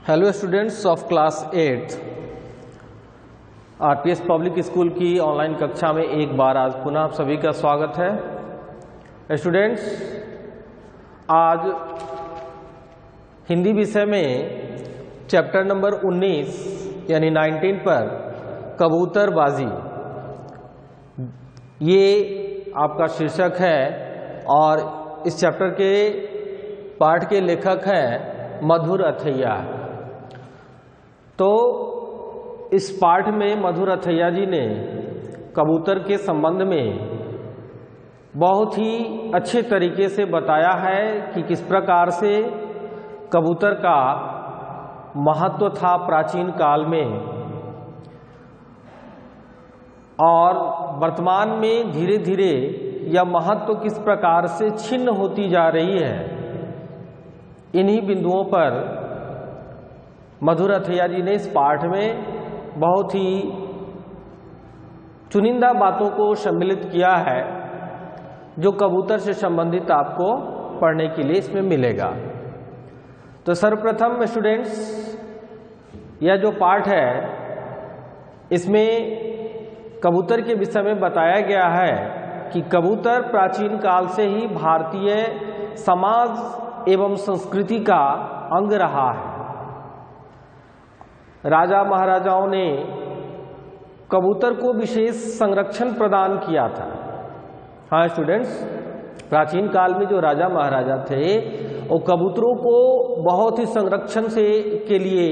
Hello students of class 8 RPS public school की online कक्षा में एक बार आज पुनः आप सभी का स्वागत है। स्टूडेंट्स, आज हिंदी विषय में चैप्टर नंबर 19 यानी 19 पर कबूतरबाजी ये आपका शीर्षक है और इस चैप्टर के पाठ के लेखक हैं मधुर अथैया। तो इस पाठ में मधुर अथैया जी ने कबूतर के संबंध में बहुत ही अच्छे तरीके से बताया है कि किस प्रकार से कबूतर का महत्व था प्राचीन काल में और वर्तमान में धीरे धीरे यह महत्व किस प्रकार से छिन्न होती जा रही है। इन्हीं बिंदुओं पर मधुर अथैया जी ने इस पाठ में बहुत ही चुनिंदा बातों को सम्मिलित किया है जो कबूतर से संबंधित आपको पढ़ने के लिए इसमें मिलेगा। तो सर्वप्रथम स्टूडेंट्स, यह जो पाठ है इसमें कबूतर के विषय में बताया गया है कि कबूतर प्राचीन काल से ही भारतीय समाज एवं संस्कृति का अंग रहा है। राजा महाराजाओं ने कबूतर को विशेष संरक्षण प्रदान किया था। हाँ स्टूडेंट्स, प्राचीन काल में जो राजा महाराजा थे वो कबूतरों को बहुत ही संरक्षण से के लिए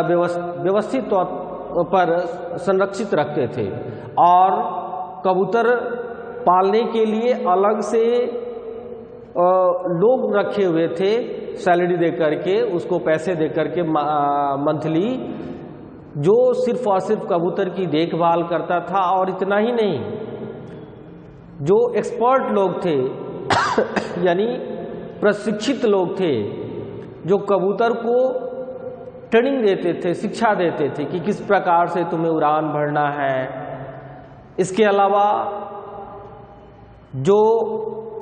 व्यवस्थित तौर पर संरक्षित रखते थे और कबूतर पालने के लिए अलग से लोग रखे हुए थे, सैलरी दे करके, उसको पैसे दे करके मंथली, जो सिर्फ और सिर्फ कबूतर की देखभाल करता था। और इतना ही नहीं, जो एक्सपर्ट लोग थे यानी प्रशिक्षित लोग थे जो कबूतर को ट्रेनिंग देते थे, शिक्षा देते थे कि किस प्रकार से तुम्हें उड़ान भरना है। इसके अलावा जो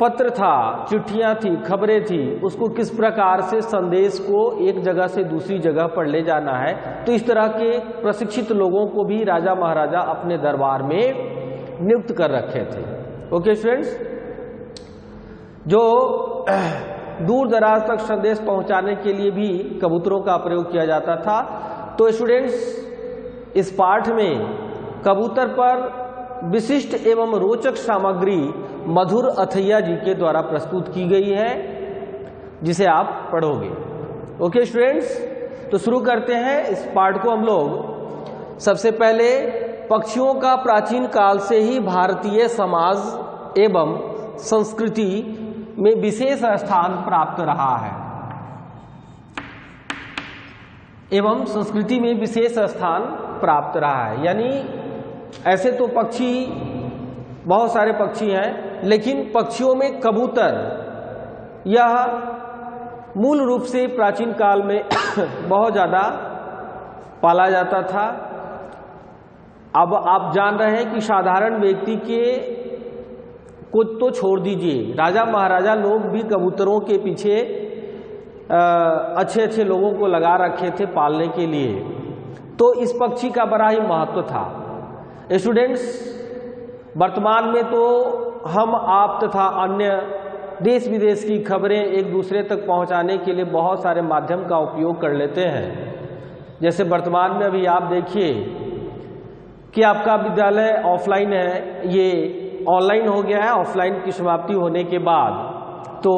पत्र था, चिट्ठियां थी, खबरें थी, उसको किस प्रकार से संदेश को एक जगह से दूसरी जगह पर ले जाना है। तो इस तरह के प्रशिक्षित लोगों को भी राजा महाराजा अपने दरबार में नियुक्त कर रखे थे। ओके स्टूडेंट्स, जो दूर दराज तक संदेश पहुंचाने के लिए भी कबूतरों का प्रयोग किया जाता था। तो स्टूडेंट्स, इस पाठ में कबूतर पर विशिष्ट एवं रोचक सामग्री मधुर अथैया जी के द्वारा प्रस्तुत की गई है जिसे आप पढ़ोगे। ओके स्टूडेंट्स, तो शुरू करते हैं इस पाठ को हम लोग। सबसे पहले पक्षियों का प्राचीन काल से ही भारतीय समाज एवं संस्कृति में विशेष स्थान प्राप्त रहा है एवं संस्कृति में विशेष स्थान प्राप्त रहा है। यानी ऐसे तो पक्षी, बहुत सारे पक्षी हैं, लेकिन पक्षियों में कबूतर यह मूल रूप से प्राचीन काल में बहुत ज़्यादा पाला जाता था। अब आप जान रहे हैं कि साधारण व्यक्ति के को तो छोड़ दीजिए, राजा महाराजा लोग भी कबूतरों के पीछे अच्छे अच्छे लोगों को लगा रखे थे पालने के लिए। तो इस पक्षी का बड़ा ही महत्व था। स्टूडेंट्स, वर्तमान में तो हम आप तथा अन्य देश विदेश की खबरें एक दूसरे तक पहुंचाने के लिए बहुत सारे माध्यम का उपयोग कर लेते हैं। जैसे वर्तमान में अभी आप देखिए कि आपका विद्यालय ऑफलाइन है, ये ऑनलाइन हो गया है। ऑफलाइन की समाप्ति होने के बाद तो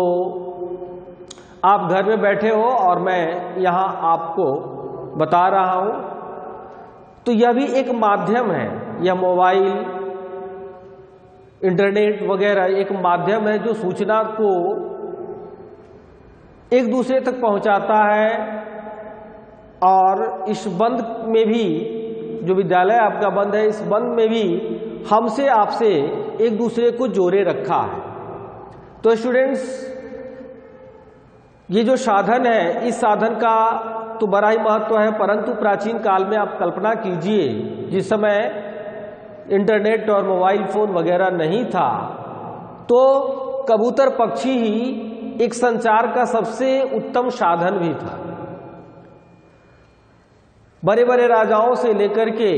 आप घर में बैठे हो और मैं यहाँ आपको बता रहा हूँ। तो यह भी एक माध्यम है, यह मोबाइल, इंटरनेट वगैरह एक माध्यम है जो सूचना को एक दूसरे तक पहुंचाता है। और इस बंद में भी, जो विद्यालय आपका बंद है, इस बंद में भी हमसे आपसे एक दूसरे को जोड़े रखा है। तो स्टूडेंट्स, ये जो साधन है, इस साधन का तो बड़ा ही महत्व है, परंतु प्राचीन काल में आप कल्पना कीजिए, जिस समय इंटरनेट और मोबाइल फोन वगैरह नहीं था, तो कबूतर पक्षी ही एक संचार का सबसे उत्तम साधन भी था। बड़े बड़े राजाओं से लेकर के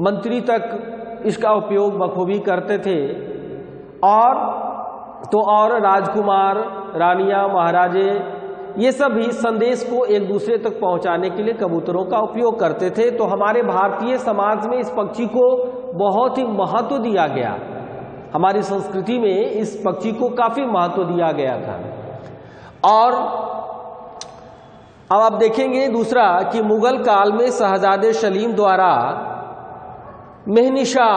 मंत्री तक इसका उपयोग बखूबी करते थे। और राजकुमार, रानियां, महाराजे, ये सभी संदेश को एक दूसरे तक पहुंचाने के लिए कबूतरों का उपयोग करते थे। तो हमारे भारतीय समाज में इस पक्षी को बहुत ही महत्व दिया गया। हमारी संस्कृति में इस पक्षी को काफी महत्व दिया गया था। और अब आप देखेंगे दूसरा कि मुगल काल में शहजादे सलीम द्वारा मेहनिशा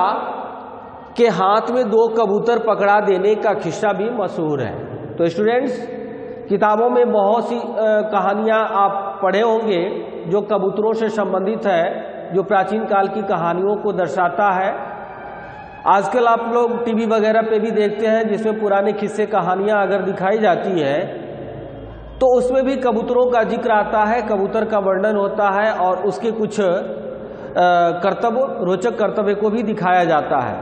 के हाथ में 2 कबूतर पकड़ा देने का किस्सा भी मशहूर है। तो स्टूडेंट्स, किताबों में बहुत सी कहानियां आप पढ़े होंगे जो कबूतरों से संबंधित है, जो प्राचीन काल की कहानियों को दर्शाता है। आजकल आप लोग टीवी वगैरह पे भी देखते हैं जिसमें पुराने किस्से कहानियां अगर दिखाई जाती है तो उसमें भी कबूतरों का जिक्र आता है, कबूतर का वर्णन होता है और उसके कुछ रोचक कर्तव्य को भी दिखाया जाता है।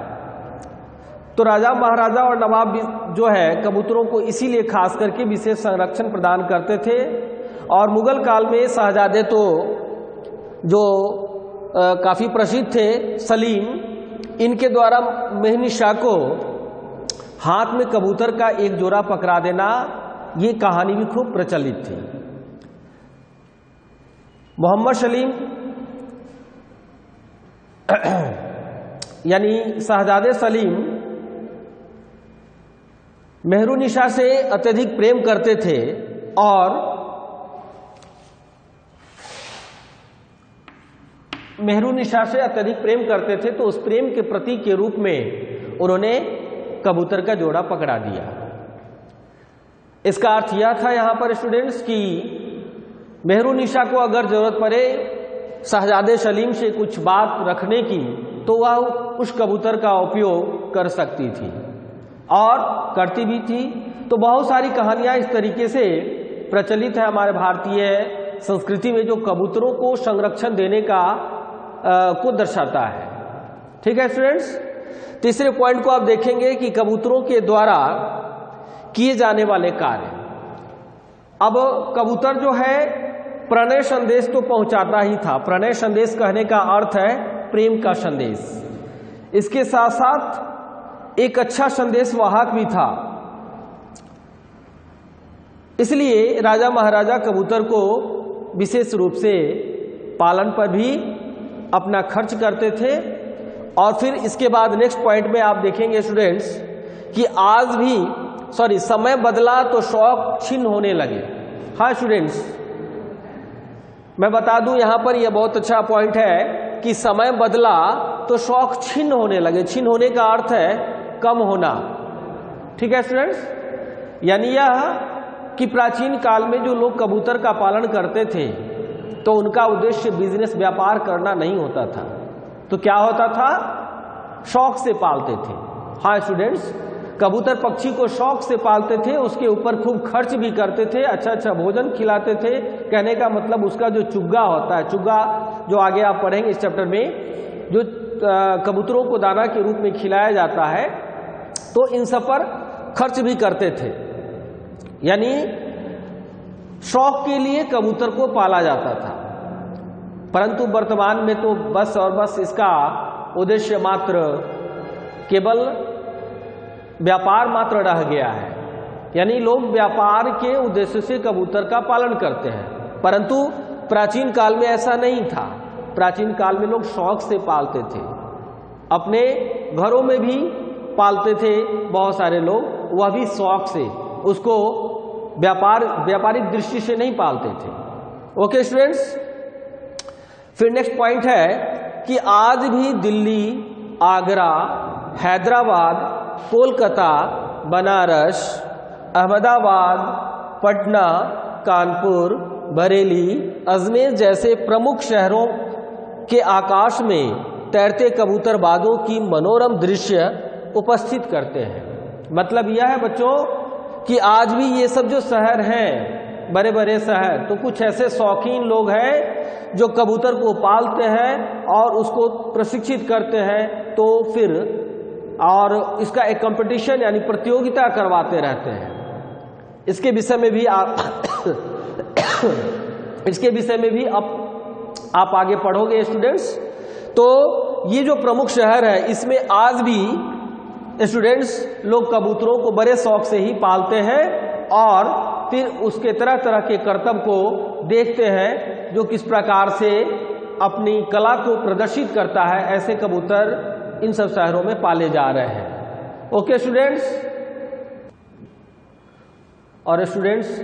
तो राजा, महाराजा और नवाब जो है कबूतरों को इसीलिए खास करके विशेष संरक्षण प्रदान करते थे। और मुगल काल में शहजादे तो जो काफ़ी प्रसिद्ध थे, सलीम, इनके द्वारा मेहनिशा को हाथ में कबूतर का एक जोड़ा पकड़ा देना, ये कहानी भी खूब प्रचलित थी। मोहम्मद सलीम यानी शहजादे सलीम मेहरुनिशा से अत्यधिक प्रेम करते थे और मेहरुनिशा से अत्यधिक प्रेम करते थे, तो उस प्रेम के प्रतीक के रूप में उन्होंने कबूतर का जोड़ा पकड़ा दिया। इसका अर्थ यह था यहाँ पर स्टूडेंट्स कि मेहरुनिशा को अगर जरूरत पड़े शहजादे सलीम से कुछ बात रखने की तो वह उस कबूतर का उपयोग कर सकती थी और करती भी थी। तो बहुत सारी कहानियां इस तरीके से प्रचलित है हमारे भारतीय संस्कृति में जो कबूतरों को संरक्षण देने का को दर्शाता है। ठीक है स्टूडेंट्स, तीसरे पॉइंट को आप देखेंगे कि कबूतरों के द्वारा किए जाने वाले कार्य। अब कबूतर जो है प्रणय संदेश तो पहुंचाता ही था। प्रणय संदेश कहने का अर्थ है प्रेम का संदेश। इसके साथ साथ एक अच्छा संदेश वाहक भी था। इसलिए राजा महाराजा कबूतर को विशेष रूप से पालन पर भी अपना खर्च करते थे। और फिर इसके बाद नेक्स्ट पॉइंट में आप देखेंगे स्टूडेंट्स कि आज भी समय बदला तो शौक छिन्न होने लगे। हाँ स्टूडेंट्स, मैं बता दूं यहाँ पर यह बहुत अच्छा पॉइंट है कि समय बदला तो शौक छिन्न होने लगे। छिन्न होने का अर्थ है कम होना। ठीक है स्टूडेंट्स, यानी यह कि प्राचीन काल में जो लोग कबूतर का पालन करते थे तो उनका उद्देश्य बिजनेस, व्यापार करना नहीं होता था। तो क्या होता था? शौक से पालते थे। हाँ स्टूडेंट्स, कबूतर पक्षी को शौक से पालते थे, उसके ऊपर खूब खर्च भी करते थे, अच्छा अच्छा भोजन खिलाते थे। कहने का मतलब उसका जो चुग्गा होता है, चुग्गा जो आगे आप पढ़ेंगे इस चैप्टर में, जो कबूतरों को दाना के रूप में खिलाया जाता है, तो इन सब पर खर्च भी करते थे। यानी शौक के लिए कबूतर को पाला जाता था। परंतु वर्तमान में तो बस और बस इसका उद्देश्य मात्र केवल व्यापार मात्र रह गया है। यानी लोग व्यापार के उद्देश्य से कबूतर का पालन करते हैं, परंतु प्राचीन काल में ऐसा नहीं था। प्राचीन काल में लोग शौक से पालते थे, अपने घरों में भी पालते थे बहुत सारे लोग, वह भी शौक से, उसको व्यापारिक दृष्टि से नहीं पालते थे। ओके स्टूडेंट्स, फिर नेक्स्ट पॉइंट है कि आज भी दिल्ली, आगरा, हैदराबाद, कोलकाता, बनारस, अहमदाबाद, पटना, कानपुर, बरेली, अजमेर जैसे प्रमुख शहरों के आकाश में तैरते कबूतरबाजों की मनोरम दृश्य उपस्थित करते हैं। मतलब यह है बच्चों कि आज भी ये सब जो शहर हैं, बड़े बड़े शहर, तो कुछ ऐसे शौकीन लोग हैं जो कबूतर को पालते हैं और उसको प्रशिक्षित करते हैं, तो फिर और इसका एक कंपटीशन यानी प्रतियोगिता करवाते रहते हैं। इसके विषय में भी आप आगे पढ़ोगे स्टूडेंट्स। तो ये जो प्रमुख शहर है इसमें आज भी स्टूडेंट्स लोग कबूतरों को बड़े शौक से ही पालते हैं और फिर उसके तरह तरह के करतब को देखते हैं जो किस प्रकार से अपनी कला को प्रदर्शित करता है। ऐसे कबूतर इन सब शहरों में पाले जा रहे हैं। Okay students. और स्टूडेंट्स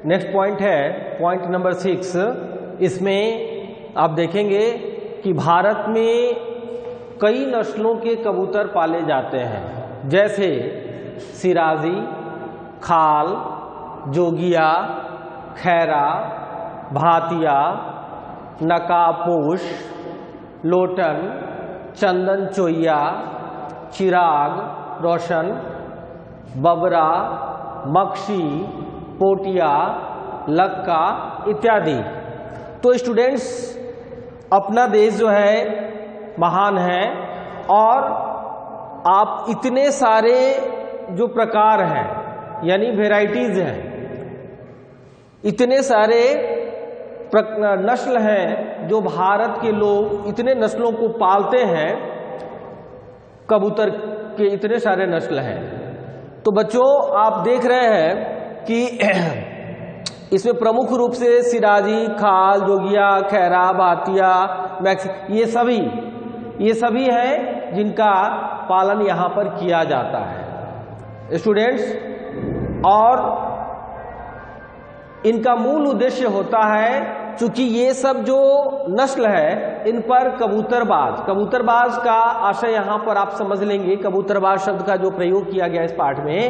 नेक्स्ट पॉइंट है पॉइंट नंबर 6। इसमें आप देखेंगे कि भारत में कई नस्लों के कबूतर पाले जाते हैं, जैसे सिराजी, खाल, जोगिया, खैरा, भातिया, नकाबपोश, लोटन, चंदन चोइया, चिराग, रोशन, बबरा, मक्षी, पोटिया, लक्का इत्यादि। तो स्टूडेंट्स अपना देश जो है महान है और आप इतने सारे जो प्रकार हैं यानी वेराइटीज हैं, इतने सारे नस्ल हैं जो भारत के लोग इतने नस्लों को पालते हैं, कबूतर के इतने सारे नस्ल हैं। तो बच्चों आप देख रहे हैं कि इसमें प्रमुख रूप से सिराजी, खाल, जोगिया, खैरा, भातिया, मैक्स ये सभी हैं जिनका पालन यहाँ पर किया जाता है स्टूडेंट्स। और इनका मूल उद्देश्य होता है, चूंकि ये सब जो नस्ल है इन पर कबूतरबाज का आशय यहाँ पर आप समझ लेंगे। कबूतरबाज शब्द का जो प्रयोग किया गया इस पाठ में,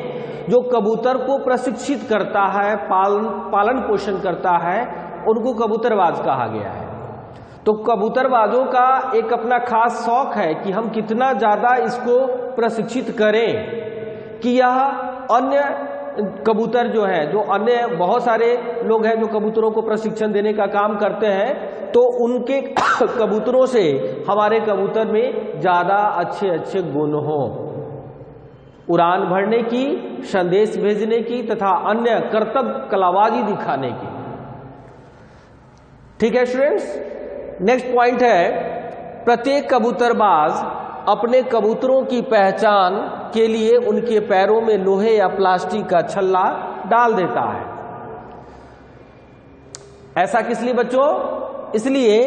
जो कबूतर को प्रशिक्षित करता है, पालन पोषण करता है, उनको कबूतरबाज कहा गया है। तो कबूतरबाजों का एक अपना खास शौक है कि हम कितना ज्यादा इसको प्रशिक्षित करें कि यह अन्य कबूतर जो है, जो अन्य बहुत सारे लोग हैं जो कबूतरों को प्रशिक्षण देने का काम करते हैं, तो उनके कबूतरों से हमारे कबूतर में ज्यादा अच्छे गुण हों, उड़ान भरने की, संदेश भेजने की तथा अन्य कर्तव्य कलाबाजी दिखाने की। ठीक है स्टूडेंट्स। नेक्स्ट पॉइंट है, प्रत्येक कबूतरबाज अपने कबूतरों की पहचान के लिए उनके पैरों में लोहे या प्लास्टिक का छल्ला डाल देता है। ऐसा किस लिए बच्चों? इसलिए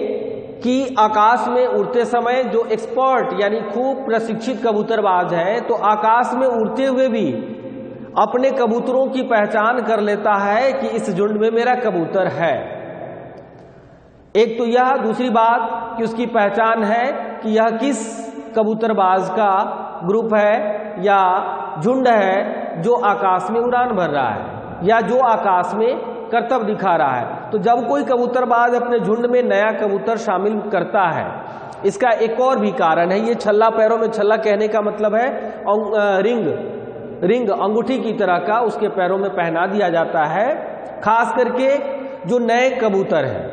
कि आकाश में उड़ते समय जो एक्सपर्ट यानी खूब प्रशिक्षित कबूतरबाज है, तो आकाश में उड़ते हुए भी अपने कबूतरों की पहचान कर लेता है कि इस झुंड में मेरा कबूतर है। एक तो यह, दूसरी बात कि उसकी पहचान है कि यह किस कबूतरबाज का ग्रुप है या झुंड है जो आकाश में उड़ान भर रहा है या जो आकाश में करतब दिखा रहा है। तो जब कोई कबूतरबाज अपने झुंड में नया कबूतर शामिल करता है, इसका एक और भी कारण है। ये छल्ला, पैरों में छल्ला कहने का मतलब है रिंग अंगूठी की तरह का उसके पैरों में पहना दिया जाता है। खास करके जो नए कबूतर है,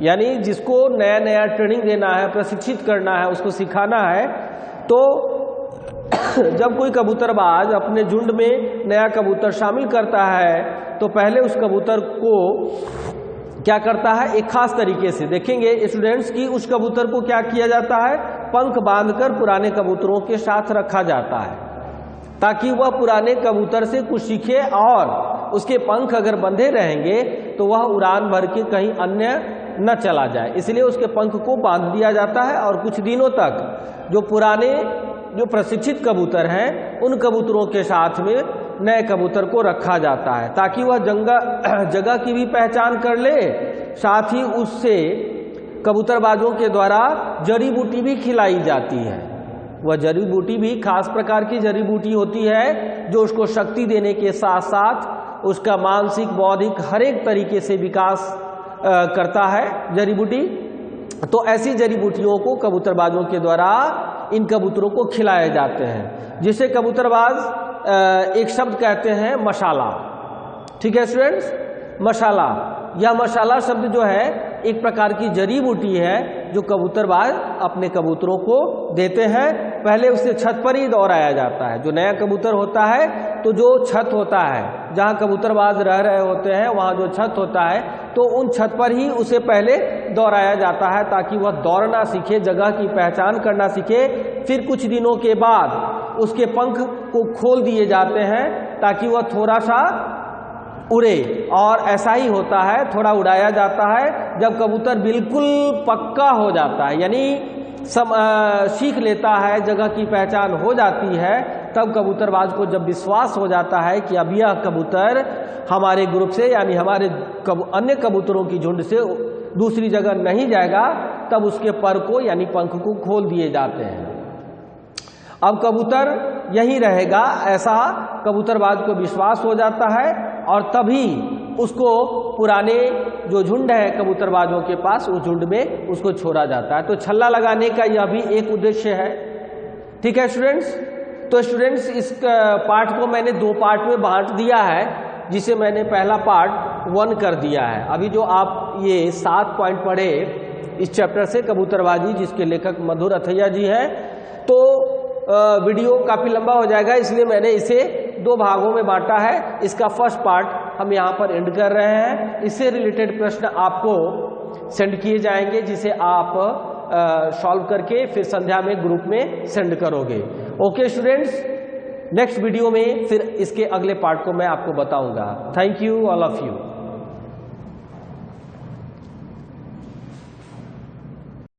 यानी जिसको नया नया ट्रेनिंग देना है, प्रशिक्षित करना है, उसको सिखाना है, तो जब कोई कबूतरबाज अपने झुंड में नया कबूतर शामिल करता है तो पहले उस कबूतर को क्या करता है, एक खास तरीके से देखेंगे स्टूडेंट्स की उस कबूतर को क्या किया जाता है, पंख बांधकर पुराने कबूतरों के साथ रखा जाता है ताकि वह पुराने कबूतर से कुछ सीखे, और उसके पंख अगर बंधे रहेंगे तो वह उड़ान भर के कहीं अन्य न चला जाए। इसलिए उसके पंख को बांध दिया जाता है और कुछ दिनों तक जो पुराने जो प्रशिक्षित कबूतर हैं उन कबूतरों के साथ में नए कबूतर को रखा जाता है ताकि वह जगह की भी पहचान कर ले। साथ ही उससे कबूतरबाजों के द्वारा जड़ी बूटी भी खिलाई जाती है। वह जड़ी बूटी भी खास प्रकार की जड़ी बूटी होती है जो उसको शक्ति देने के साथ साथ उसका मानसिक, बौद्धिक हर एक तरीके से विकास करता है जड़ी बूटी। तो ऐसी जड़ी बूटियों को कबूतरबाजों के द्वारा इन कबूतरों को खिलाए जाते हैं, जिसे कबूतरबाज एक शब्द कहते हैं मशाला। ठीक है स्टूडेंट्स, मशाला। यह मशाला शब्द जो है एक प्रकार की जड़ी बूटी है जो कबूतरबाज अपने कबूतरों को देते हैं। पहले उसे छत पर ही दौड़ाया जाता है। जो नया कबूतर होता है तो जो छत होता है जहाँ कबूतरबाज रह रहे होते हैं वहाँ जो छत होता है तो उन छत पर ही उसे पहले दौड़ाया जाता है ताकि वह दौड़ना सीखे, जगह की पहचान करना सीखे। फिर कुछ दिनों के बाद उसके पंख को खोल दिए जाते हैं ताकि वह थोड़ा सा उड़े, और ऐसा ही होता है, थोड़ा उड़ाया जाता है। जब कबूतर बिल्कुल पक्का हो जाता है यानी सीख लेता है, जगह की पहचान हो जाती है, तब कबूतरबाज को जब विश्वास हो जाता है कि अब यह कबूतर हमारे ग्रुप से यानी हमारे अन्य कबूतरों की झुंड से दूसरी जगह नहीं जाएगा, तब उसके पर को यानी पंख को खोल दिए जाते हैं। अब कबूतर यहीं रहेगा, ऐसा कबूतरबाज को विश्वास हो जाता है और तभी उसको पुराने जो झुंड है कबूतरबाजों के पास उस झुंड में उसको छोड़ा जाता है। तो छल्ला लगाने का यह भी एक उद्देश्य है। ठीक है स्टूडेंट्स, तो स्टूडेंट्स इस पार्ट को मैंने 2 पार्ट में बांट दिया है, जिसे मैंने पहला पार्ट 1 कर दिया है। अभी जो आप ये 7 पॉइंट पढ़े इस चैप्टर से कबूतरबाजी, जिसके लेखक मधुर अथैया जी हैं, तो वीडियो काफ़ी लंबा हो जाएगा, इसलिए मैंने इसे 2 भागों में बांटा है। इसका फर्स्ट पार्ट हम यहाँ पर एंड कर रहे हैं। इससे रिलेटेड प्रश्न आपको सेंड किए जाएंगे, जिसे आप सॉल्व करके फिर संध्या में ग्रुप में सेंड करोगे। ओके स्टूडेंट्स, नेक्स्ट वीडियो में फिर इसके अगले पार्ट को मैं आपको बताऊंगा। Thank you all of you.